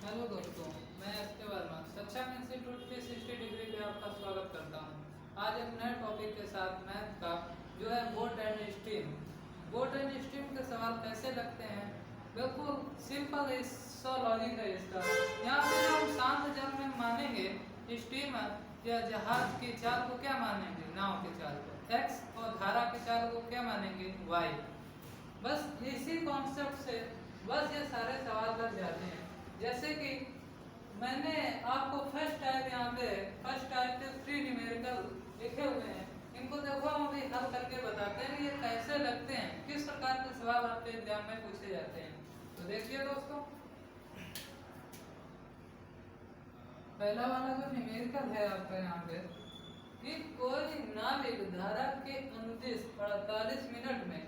Hello दोस्तों, मैं SK. Verma सक्षम इंस्टीट्यूट के 60 डिग्री पे आपका स्वागत करता हूँ। आज एक नए टॉपिक के साथ मैथ का जो है boat and steam. Boat and steam के सवाल कैसे लगते हैं, बिल्कुल सिंपल सा लॉजिक है इसका। यहाँ पे जो हम शांत जल में मानेंगे स्टीमर या जहाज की चाल को क्या मानेंगे, नाव की चाल को x और धारा की चाल को क्या मानेंगे y। बस इसी कॉन्सेप्ट से बस ये सारे सवाल लग जाते हैं। जैसे कि मैंने आपको फर्स्ट टाइप यहाँ पे फर्स्ट टाइप के 3 न्यूमेरिकल लिखे हुए हैं, इनको देखो हम अभी हल करके बताते हैं ये कैसे लगते हैं, किस प्रकार के सवाल आपके एग्जाम में पूछे जाते हैं। तो देखिए दोस्तों, पहला वाला जो न्यूमेरिकल है आपका यहाँ पे कि कोई नाविक धारा के अनुदिश 48 मिनट में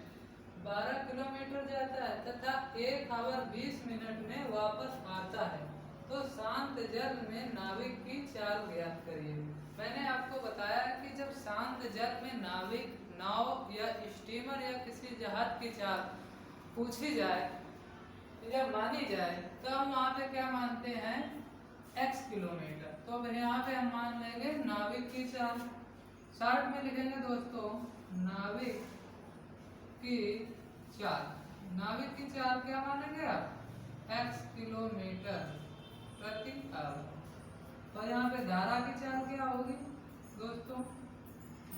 12 किलोमीटर जाता है तथा 1 आवर 20 मिनट में वापस आता है, तो शांत जल में नाविक की चाल ज्ञात करिए। मैंने आपको बताया कि जब शांत जल में नाविक नाव या स्टीमर या किसी जहाज की चाल पूछी जाए या मानी जाए तो हम वहाँ पे क्या मानते हैं, x किलोमीटर। तो अब यहाँ पे हम मान लेंगे नाविक की चाल, शॉर्ट में लिखेंगे दोस्तों नाविक की चाल। नाविक की चाल क्या मानेंगे आप, x किलोमीटर प्रति आवर। और यहाँ पे धारा की चाल क्या होगी दोस्तों,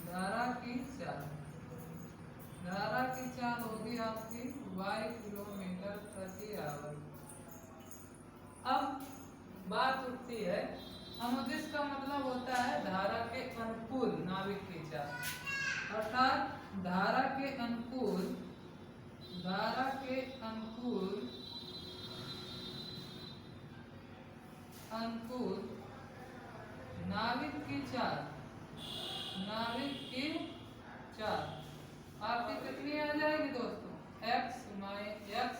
धारा की चाल होगी आपकी y किलोमीटर प्रति आवर। अब बात उठती है, अनुदिश का मतलब होता है धारा के अनुकूल नाविक की चाल, अर्थात धारा के अनुकूल नाविक की चाल आपकी कितनी आ जाएगी दोस्तों, x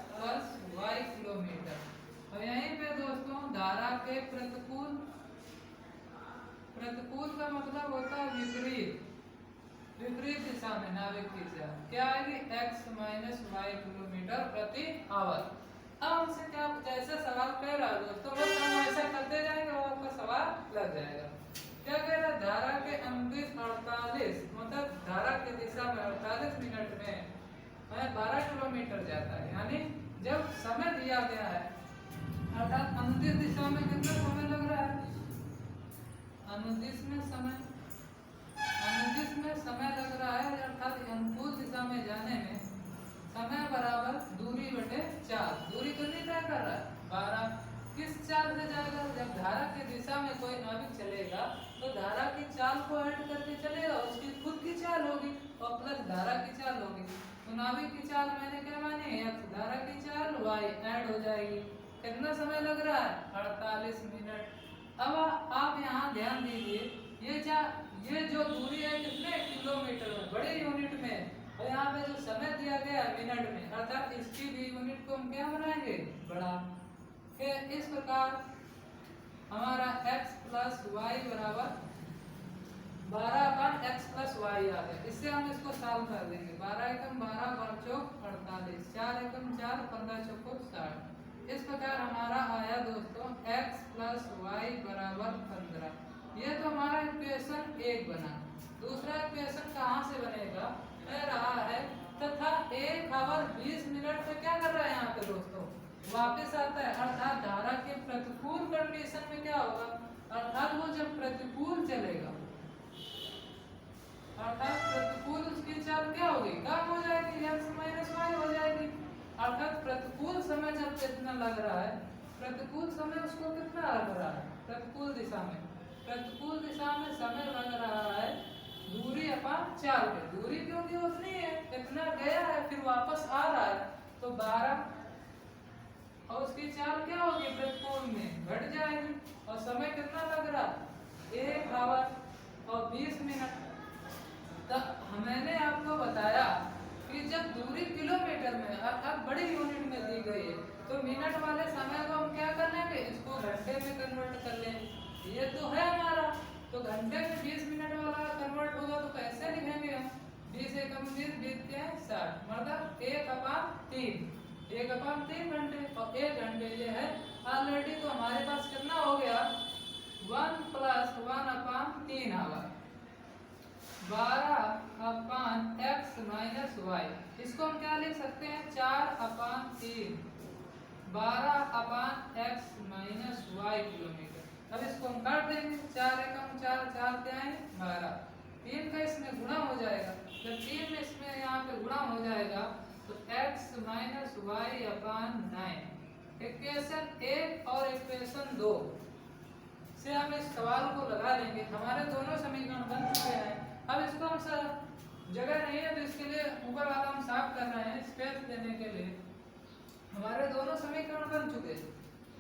प्लस y किलोमीटर। और यहीं पे दोस्तों धारा के प्रतिकूल का मतलब होता है विपरीत दिशा में नाविक की चाल क्या आएगी, x माइनस वाई किलोमीटर प्रति आवर। अब हमसे क्या जैसे सवाल कह रहा है दोस्तों, बस हम ऐसा करते जाएंगे और आपका सवाल लग जाएगा। क्या कह रहा है, धारा के अनुदिश 48 मतलब धारा की दिशा में 48 मिनट में 12 किलोमीटर जाता है, यानी जब समय दिया गया है अर्थात अनुदिश दिशा में कितना समय लग रहा है, अनुदिश में समय लग रहा है अर्थात अनुकूल दिशा में जाने में समय बराबर दूरी बटे 4। दूरी कितनी तय कर रहा है, 12। किस चाल से जाएगा, जब धारा की दिशा में कोई नाविक चलेगा तो धारा की चाल को ऐड करके चलेगा, उसकी खुद की चाल होगी और प्लस धारा की चाल होगी। तो नाविक की चाल मैंने क्या मानी, धारा की चाल y ऐड हो जाएगी। कितना समय लग रहा है, 48 मिनट। अब आप यहाँ ध्यान दीजिए, ये जो दूरी है कितने किलोमीटर में, बड़े यूनिट में, और यहाँ पे जो समय दिया गया है मिनट में, अर्थात इसकी भी यूनिट को हम क्या बनाएंगे, बड़ा। इस प्रकार हमारा x प्लस वाई बराबर 12/x प्लस वाई आ गया। इससे हम इसको सॉल्व कर देंगे, 12 एकम 12 5 चौक 48, 4 एकम 4 15 चौको 60। इस प्रकार हमारा आया दोस्तों x प्लस वाई बराबर 15। ये तो हमारा इक्वेशन 1 बना। दूसरा इक्वेशन कहाँ से बनेगा, कह रहा है तथा 1 आवर 20 मिनट पे क्या कर रहा है यहाँ पे दोस्तों, वापस आता है, अर्थात धारा के प्रतिकूल कंडीशन में क्या होगा, अर्थात वो जब प्रतिकूल चलेगा अर्थात प्रतिकूल उसकी चाल क्या होगी, कम हो जाएगी, x माइनस वाई हो जाएगी। अर्थात प्रतिकूल समय जब कितना लग रहा है, प्रतिकूल समय उसको कितना लग रहा है, प्रतिकूल दिशा में समय लग रहा है दूरी अपान चाल पे। दूरी क्योंकि उतनी है, इतना गया है फिर वापस आ रहा है, तो 12 और उसकी चाल क्या होगी, प्रतिकूल में घट जाएगी। और समय कितना लग रहा, 1 आवर और 20 मिनट। तब मैंने आपको बताया कि जब दूरी किलोमीटर में अर्थात बड़ी यूनिट में दी गई है तो मिनट वाले समय को हम क्या कर लेंगे, इसको घंटे में कन्वर्ट कर लेंगे। ये तो है हमारा, तो घंटे में 20 मिनट वाला कन्वर्ट होगा तो कैसे लिखेंगे हम, 20 एकम 20 20 के 60 मतलब 1/3 घंटे, और 1 घंटे ये है ऑलरेडी तो हमारे पास कितना हो गया 1 + 1/3 आवर 12/x - y। इसको हम क्या लिख सकते हैं 4/3 12/x - y किलोमीटर। अब इसको हम काट देंगे 4 एकम 4 4 क्या है 12 3 का इसमें गुणा हो जाएगा। जब 3 में इसमें यहाँ पे गुणा हो जाएगा तो x - y/9 इक्वेशन 1 और इक्वेशन 2 से हम इस सवाल को लगा लेंगे। हमारे दोनों समीकरण बन चुके हैं। अब इसको हम जगह नहीं है तो इसके लिए ऊपर वाला हम साफ कर रहे हैं स्पेस देने के लिए। हमारे दोनों समीकरण बन चुके हैं।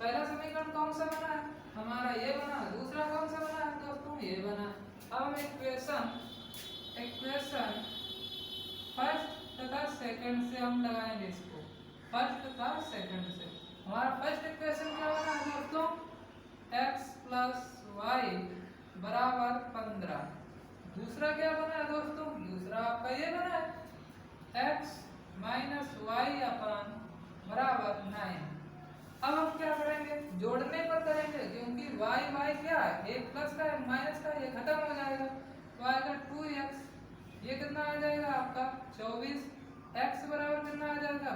पहला समीकरण कौन सा बना है हमारा ये बना, दूसरा कौन सा बना है दोस्तों ये बना। अब हम इक्वेशन फर्स्ट तथा सेकंड से हम लगाएंगे इसको फर्स्ट तथा सेकंड से। हमारा फर्स्ट इक्वेशन क्या बना है दोस्तों x + y = 15। दूसरा क्या बना है दोस्तों दूसरा आपका ये बना है x - y/9। अब हम क्या करेंगे जोड़ने पर करेंगे क्योंकि y क्या है एक प्लस का है माइनस का ये खत्म हो जाएगा तो आएगा 2x। ये कितना आ जाएगा आपका 24। x बराबर कितना आ जाएगा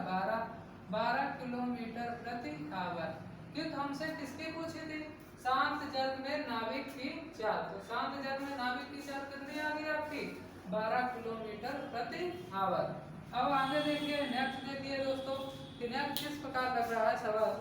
12 किलोमीटर प्रति आवर। ये तो हमसे किसकी पूछी थी शांत जल में नाविक की चाल। तो शांत जल में नाविक की चाल कितनी आ गई आपकी 12 किलोमीटर प्रति आवर। अब आगे देखिए नेक्स्ट देखिए दोस्तों कि नेक्स्ट किस प्रकार लग रहा है सवाल।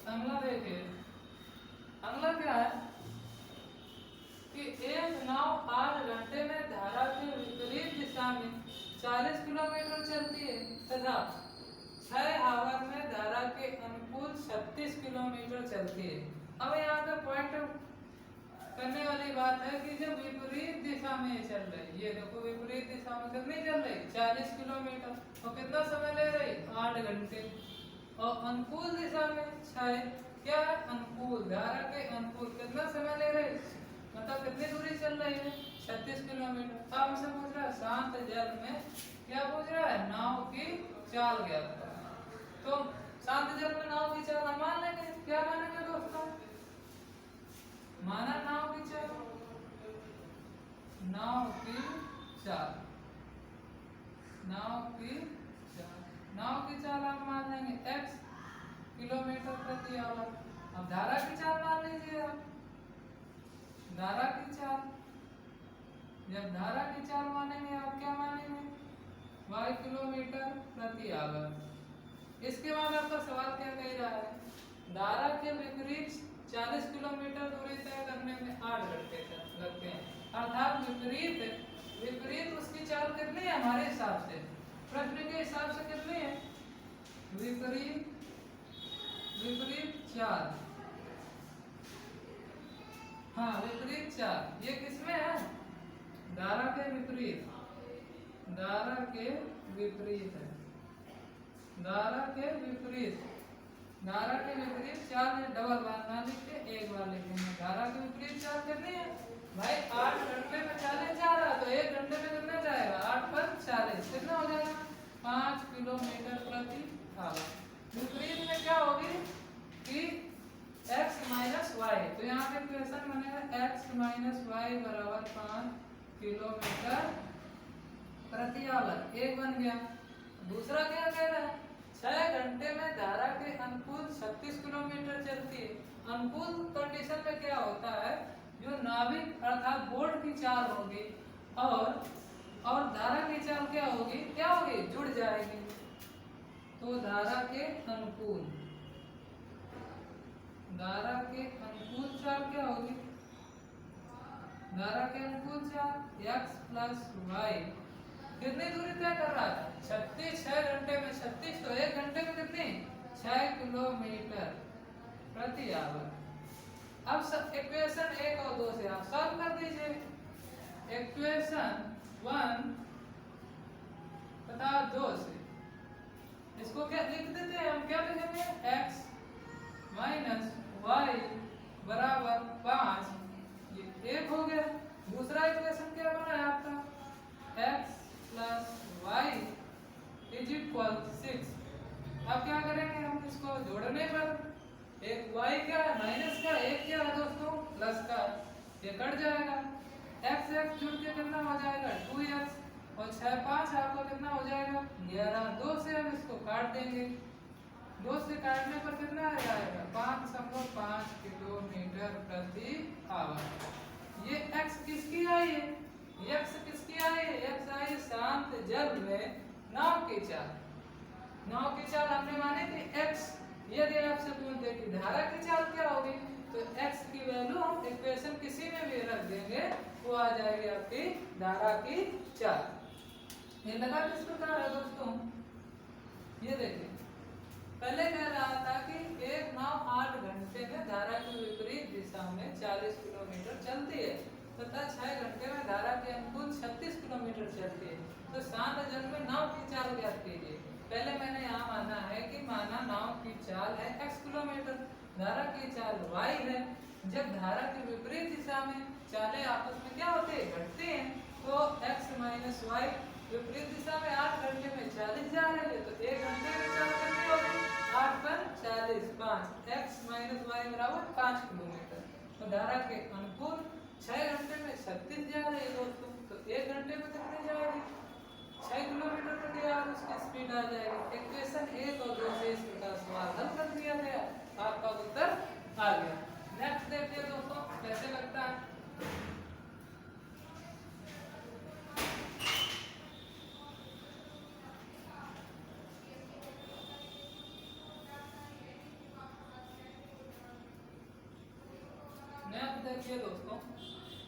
अगला देखिए अगला क्या है कि एक नाव 8 घंटे में धारा के विपरीत दिशा में 40 किलोमीटर चलती है तथा 6 आवर में धारा के अनुकूल 36 किलोमीटर चलती है। अब यहाँ पे पॉइंट करने वाली बात है कि जब विपरीत दिशा में चल रही ये देखो विपरीत दिशा में कितनी चल रही 40 किलोमीटर तो कितना समय ले रही 8 घंटे और अनुकूल दिशा में 6 क्या है अनुकूल धारा के अनुकूल कितना समय ले रही मतलब कितनी दूरी चल रही है 36 किलोमीटर। अब हमसे पूछ रहा है शांत जल में क्या पूछ रहा है नाव की चाल ज्ञात करो। तो शांत जल में नाव की चाल हम मान लेंगे क्या मानेंगे दोस्तों माना नाव की चाल नाव की चाल नाव की चाल आप मान लेंगे x किलोमीटर प्रति आवर। अब धारा की चाल मान लीजिए आप धारा की चाल जब धारा की चाल मानेंगे आप क्या मानेंगे y किलोमीटर प्रति आवर। इसके बाद आपका सवाल क्या कह रहा है धारा के विपरीत 40 किलोमीटर दूरी तय करने में 8 घंटे लगते हैं अर्थात विपरीत उसकी चाल कितनी है हमारे हिसाब से प्रश्न के हिसाब से कितनी है विपरीत चाल। हाँ विपरीत चाल ये किसमें है धारा के विपरीत है धारा के विपरीत चाल में डबल बार ना लिख के एक बार लिखेंगे। धारा के विपरीत चाल कितनी है भाई 8 घंटे में 40 जा रहा तो 1 घंटे में कितना जाएगा 8 पर 40 कितना हो जाएगा 5 किलोमीटर प्रति आवर। विपरीत में क्या होगी कि x - y तो यहाँ पे इक्वेशन बनेगा x - y = 5 किलोमीटर प्रति आवर एक बन गया। दूसरा क्या कह रहा है 6 घंटे में धारा के अनुकूल 36 किलोमीटर चलती है। अनुकूल कंडीशन में क्या होता है जो नाविक अर्थात बोट की चाल होगी और धारा की चाल क्या होगी जुड़ जाएगी। तो धारा के अनुकूल चाल क्या होगी धारा के अनुकूल चाल x + y कितनी दूरी तय कर रहा है 36 6 घंटे में 36 तो 1 घंटे में कितनी 6 किलोमीटर प्रति आवर। अब इक्वेशन 1 और 2 से आप सॉल्व कर दीजिए। इक्वेशन 1 तथा 2 से इसको क्या लिख देते हैं हम, क्या लिखेंगे, x माइनस वाई बराबर 5, ये एक हो गया। दूसरा इक्वेशन क्या बना है आपका, x plus y is equal 6। अब क्या करेंगे हम, इसको जोड़ने पर एक y क्या है माइनस का, एक क्या है दोस्तों प्लस का, ये कट जाएगा। x x जुड़ के कितना हो जाएगा 2x, और 6 5 आपका कितना हो जाएगा 11। 2 से हम इसको काट देंगे, 2 से काटने पर कितना आ जाएगा 5.5 किलोमीटर प्रति आवर। ये x किसकी आई है, x किसकी आई है, x आई शांत जल में नाव की चाल। नाव की चाल हमने माने थी x। यदि आपसे पूछते कि धारा की चाल क्या होगी, तो x की वैल्यू हम इक्वेशन किसी में भी रख देंगे, वो आ जाएगी आपकी धारा की चाल। ये लगा किस प्रकार है दोस्तों, ये देखिए पहले कह रहा था कि एक नाव 8 घंटे में धारा की विपरीत दिशा में 40 किलोमीटर चलती है तथा 6 घंटे में धारा के अनुकूल 36 किलोमीटर चलती है। तो शांत जल में नाव की चाल ज्ञात कीजिए। पहले मैंने यहाँ माना है कि माना नाव की चाल है x किलोमीटर, धारा की चाल y है। जब धारा की विपरीत दिशा में चालें आपस में क्या होते हैं, घटते हैं, तो x माइनस वाई विपरीत दिशा में 8 घंटे में 40 जा रहे हैं, तो 1 घंटे में चाल कितनी होगी 8 पर 40 5, x माइनस वाई बराबर 5 किलोमीटर। तो धारा के अनुकूल 6 घंटे में 36 जा रहे हैं दोस्तों, तो 1 घंटे में कितने जाएगी 6 किलोमीटर प्रति आवर उसकी स्पीड आ जाएगी। इक्वेशन 1 और 2 से इस प्रकार सवाल हल कर दिया गया, आपका उत्तर आ गया। नेक्स्ट देखिए दोस्तों कैसे लगता है। देखिए दोस्तों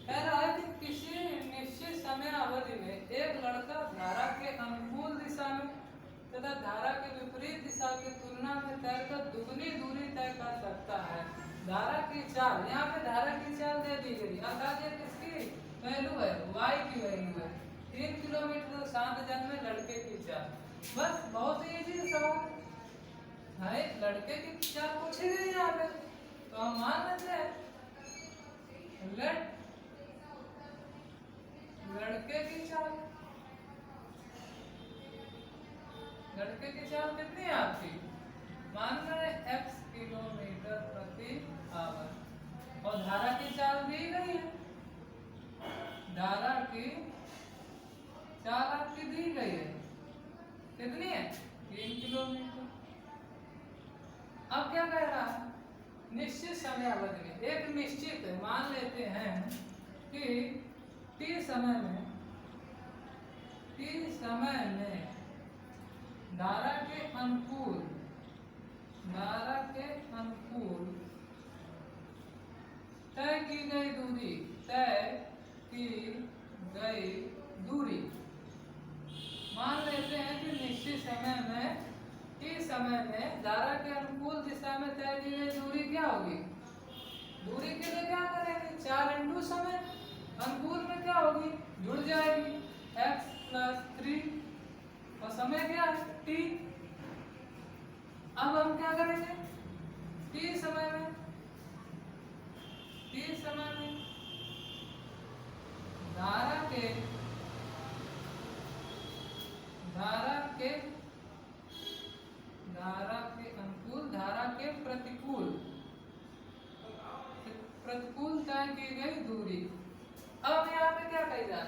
कह रहा है कि किसी निश्चित समय अवधि में एक लड़का धारा के अनुकूल दिशा में तथा धारा के विपरीत दिशा की तुलना में तैरकर दुगनी दूरी तय कर सकता है। धारा की चाल, यहाँ पे धारा की चाल दे दी गई, अर्थात ये किसकी वैल्यू है, y की वैल्यू है 3 किलोमीटर शांत जल में लड़के की चाल। बस बहुत ही इजी सवाल है, लड़के की चाल पूछी गई यहाँ पे, तो हम मान लेते हैं लड़के की चाल, लड़के की चाल कितनी है आपकी, मान रहे x किलोमीटर प्रति आवर, और धारा की चाल दी गई है, धारा की चाल आपकी दी गई है कितनी है 3 किलोमीटर। अब क्या कह रहा है, निश्चित समय अवधि में, एक निश्चित मान लेते हैं कि t समय में धारा के अनुकूल तय की गई दूरी, मान लेते हैं कि निश्चित समय में t समय में धारा के अनुकूल दिशा में तय की गई दूरी क्या होगी, दूरी के लिए क्या करेंगे 4 इंटू समय, अनुकूल में क्या होगी जुड़ जाएगी x प्लस 3 और समय क्या है t। अब हम क्या करेंगे t समय में धारा के अनुकूल धारा के प्रतिकूल तय की गई दूरी। अब यहाँ पे क्या कही जा रहा है,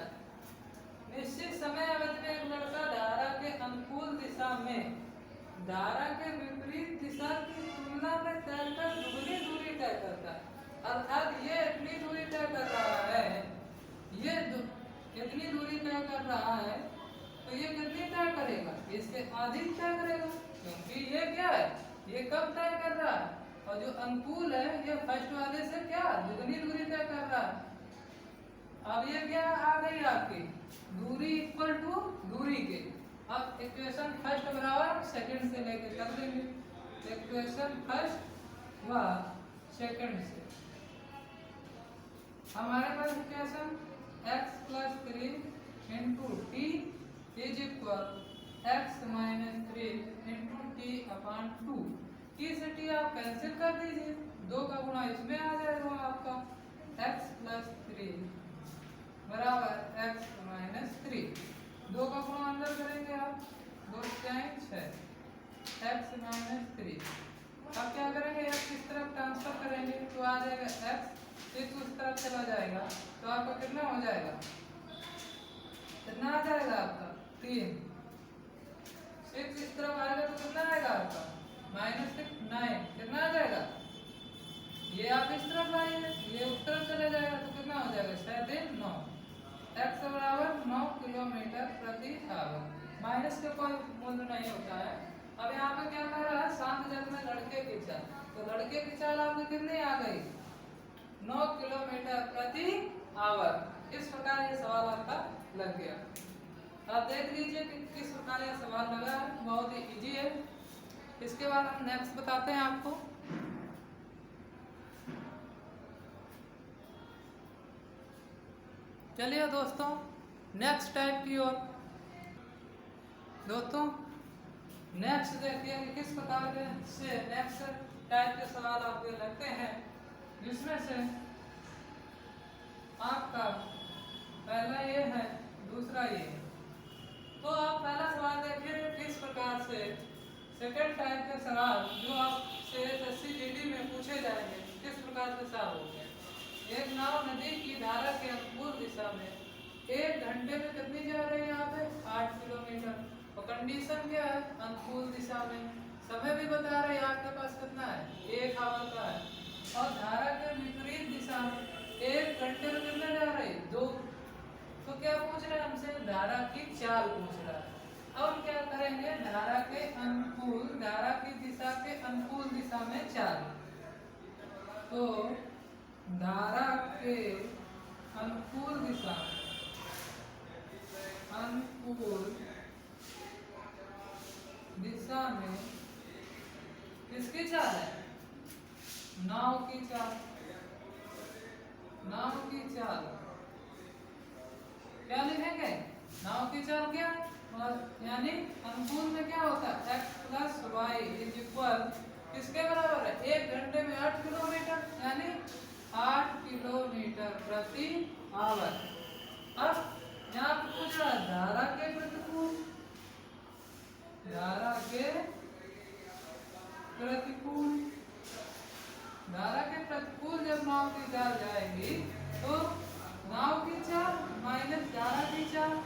निश्चित समय अवधि में एक लड़का धारा के अनुकूल दिशा में धारा के विपरीत दिशा की तुलना में तैरकर दुगनी दूरी तय करता है, अर्थात ये इतनी दूरी तय कर रहा है, ये इतनी दूरी तय कर रहा है, तो ये कितनी तय करेगा, इससे अधिक तय करेगा, क्योंकि ये क्या है ये कब तय कर रहा है, और जो अनुकूल है ये फर्स्ट वाले से क्या दुगनी दूरी तय कर रहा है। अब ये क्या आ गई आपकी दूरी इक्वल टू दूरी के, अब इक्वेशन फर्स्ट बराबर सेकंड से लेके कर लेंगे, इक्वेशन फर्स्ट व सेकंड से हमारे पास equation x plus 3 into T is equal x minus 3 into T upon 2। T से टी आप कैंसिल कर दीजिए, 2 का गुणा इसमें आ जाएगा आपका x प्लस 3 बराबर x माइनस 3। 2 का गुणा अंदर करेंगे आप, 2 4 6 x माइनस 3। अब क्या करेंगे, x इस तरफ ट्रांसफर करेंगे तो आ जाएगा x, एक उस तरफ चला जाएगा तो आपका कितना हो जाएगा, कितना आ जाएगा आपका 3। 6 इस तरफ आएगा तो कितना आएगा आपका -6 9, कितना आ जाएगा, ये आप इस तरफ लाएंगे ये उस तरफ चला जाएगा तो कितना हो जाएगा 6 3 9। x बराबर 9 किलोमीटर प्रति आवर। माइनस का कोई मूल्य नहीं होता है। अब यहाँ पे क्या कर रहा है, शांत जल में लड़के की चाल, तो लड़के की चाल आपकी कितनी आ गई 9 किलोमीटर प्रति आवर। इस प्रकार ये सवाल आपका लग गया। आप देख लीजिए कि किस प्रकार यह सवाल लगा है, बहुत ही इजी है। इसके बाद हम नेक्स्ट बताते हैं आपको। चलिए दोस्तों नेक्स्ट टाइप की ओर। दोस्तों नेक्स्ट देखिए कि किस प्रकार के से नेक्स्ट टाइप के सवाल आपके लगते हैं, जिसमें से आपका पहला ये है, दूसरा ये है। तो आप पहला सवाल देखिए किस प्रकार से सेकंड टाइप के सवाल जो आपसे एसएससी जीडी में पूछे जाएंगे किस प्रकार से सवाल होंगे। एक नाव नदी की धारा के अनुकूल दिशा में 1 घंटे में कितनी जा रही है यहाँ पे 8 किलोमीटर, और कंडीशन क्या है अनुकूल दिशा में, समय भी बता रहे हैं आपके पास कितना है 1 आवर का है, और धारा के विपरीत दिशा में 1 घंटे में कितना जा रही है 2। तो क्या पूछ रहे हैं हमसे, धारा की चाल पूछ रहा है। अब हम क्या करेंगे, धारा के अनुकूल, धारा की दिशा के अनुकूल दिशा में चाल, तो धारा के अनुकूल दिशा, अनुकूल दिशा में किसकी चाल है, नाव की चाल, नाव की चाल। क्या लिखेंगे, नाव की चाल क्या, यानी अनुकूल में क्या होता है x plus y is equal किसके बराबर है 1 घंटे में 8 किलोमीटर, यानी 8 किलोमीटर प्रति आवर। अब यहाँ पे पूछ रहा है धारा के प्रतिकूल, धारा के प्रतिकूल, धारा के प्रतिकूल जब नाव की चाल जाएगी तो नाव की चाल माइनस धारा की चाल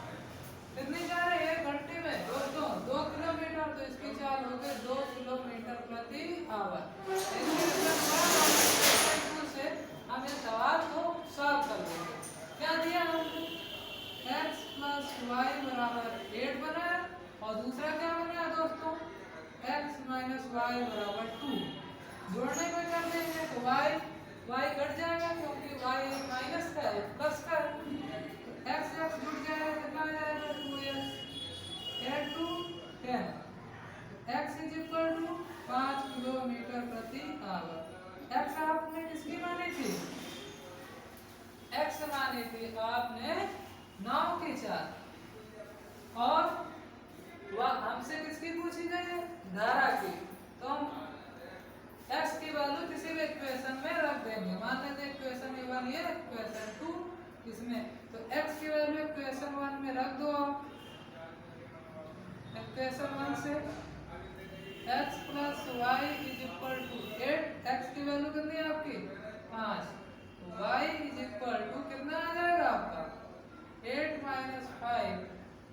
कितनी जा रही है 1 घंटे में दोस्तों 2 किलोमीटर, तो इसकी चाल हो गई 2 किलोमीटर प्रति आवर। से हम इस सवाल को सॉल्व कर लेंगे। क्या दिया हमने, x प्लस वाई बराबर 8 बनाया, और दूसरा क्या बनाया दोस्तों x माइनस वाई बराबर 2। जोड़ने को कर देंगे तो y घट जाएगा क्योंकि y माइनस का है प्लस का है, x जुड़ जाएगा कितना आ जाएगा 2x, add to 10, x is equal to 5 kilometre प्रति आवर। x आपने किसकी मानी थी, x मानी थी आपने नाव की चाल, और वह हमसे किसकी पूछी गई है धारा की, तो हम x की वैल्यू किसी भी इक्वेशन में रख देंगे। मान लेते हैं इक्वेशन 1 ये, इक्वेशन 2 इसमें, तो x की वैल्यू इक्वेशन 1 में रख दो आप। इक्वेशन 1 से x plus y is equal to 8, x की वैल्यू कितनी है आपकी 5, तो y इज इक्वल टू कितना आ जाएगा आपका 8 minus 5,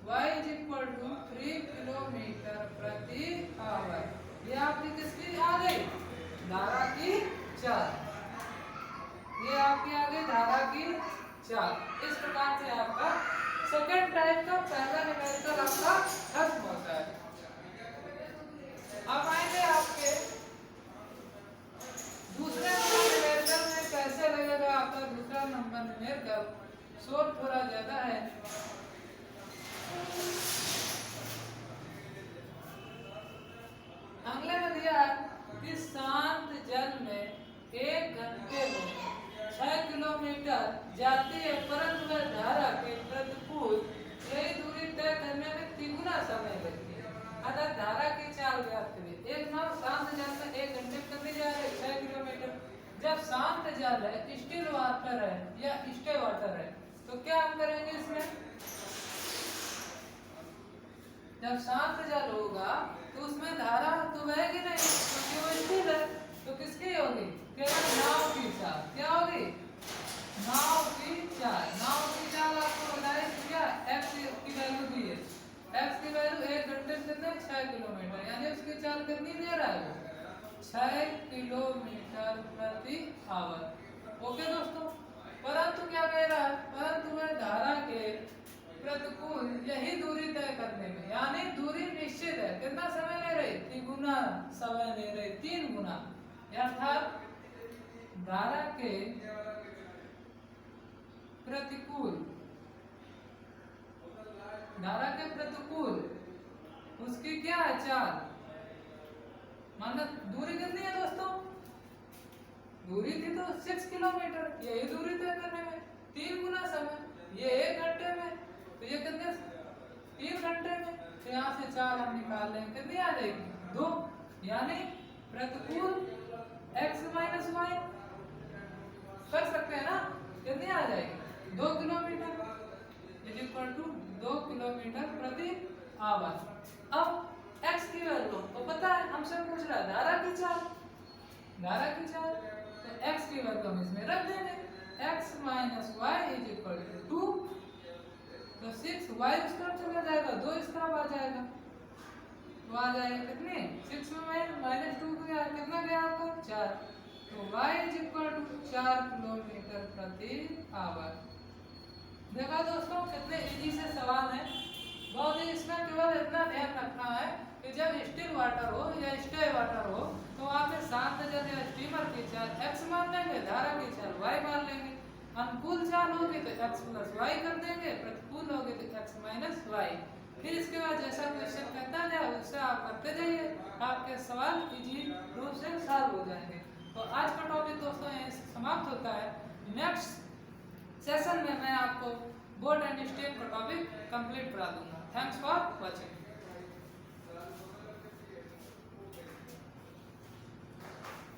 y is equal to 3 kilometre प्रति आवर। ये आपकी किसकी आ गई धारा की चाल, ये आपकी आ गई धारा की चाल। इस प्रकार से आपका सेकंड टाइप का पहला न्यूमेरिकल आपका खत्म होता है। अब आएंगे आपके दूसरे नंबर न्यूमेरिकल में कैसे लगेगा आपका दूसरा नंबर न्यूमेरिकल, शोर थोड़ा ज्यादा है। अगले में दिया है कि शांत जल में 1 घंटे में 6 किलोमीटर जाती है, परंतु वह धारा के प्रतिकूल यही दूरी तय करने में 3 गुना समय लगती है। अतः धारा की चाल ज्ञात करिए। एक नाव शांत जल में 1 घंटे में कितनी जा रही है? 6 किलोमीटर। जब शांत जल है, स्टिल वाटर है या स्टे वाटर है, तो क्या हम करेंगे इसमें? जब शांत जल होगा तो उसमें धारा तो बहेगी नहीं, क्योंकि वो स्थिर है। तो किसकी होगी? केवल नाव की चाल। क्या होगी? नाव की चाल। नाव की चाल आपको बताए क्या? x की वैल्यू दी है। x की वैल्यू 1 घंटे में कितने? 6 किलोमीटर, यानी उसकी चाल कितनी दे रहा है? 6 किलोमीटर प्रति आवर। ओके दोस्तों, परंतु क्या कह रहा है? परंतु वह धारा के प्रतिकूल यही दूरी तय करने में, यानी दूरी निश्चित है, कितना समय ले रही? 3 गुना समय ले रही, 3 गुना। अर्थात धारा के प्रतिकूल, धारा के प्रतिकूल उसकी क्या है? चाल। माना दूरी कितनी है दोस्तों? दूरी थी तो 6 किलोमीटर, यही दूरी तय करने में 3 गुना समय, ये 1 घंटे में, तो ये कितने? 3 घंटे में। तो यहाँ से चाल हम निकाल लेंगे, कितनी आ जाएगी? 2, यानी प्रतिकूल x माइनस वाई कर सकते हैं ना, कितनी आ जाएगी? 2 kilometre is equal to 2 kilometre प्रति आवर। अब x की वैल्यू तो पता है, हमसे पूछ रहा है धारा की चाल, धारा की चाल, तो x की वैल्यू हम इसमें रख देंगे, x minus y is equal to 2, तो 6 y इस तरफ चला जाएगा, 2 इस तरफ आ जाएगा, तो आ जाएगा कितने? 6 में माइनस 2 गया, कितना गया आपका? 4, तो y is equal to 4 kilometre प्रति आवर। देखा दोस्तों कितने इजी से सवाल है, बहुत ही। इसमें केवल इतना ध्यान रखना है कि जब स्टिल वाटर हो या स्टे वाटर हो तो वहाँ पे शांत जल या स्टीमर की चाल x मान लेंगे, धारा की चाल y मान लेंगे। अनुकूल चाल होगी तो x प्लस वाई कर देंगे, प्रतिकूल होगी तो x माइनस वाई। फिर इसके बाद जैसा क्वेश्चन कहता जाए उससे आप करते जाइए, आपके सवाल इजी रूप से सॉल्व हो जाएंगे। तो आज का टॉपिक दोस्तों यहीं समाप्त होता है। नेक्स्ट सेशन में मैं आपको बोर्ड एंड स्टेम का टॉपिक कंप्लीट करा दूंगा। Thanks for watching.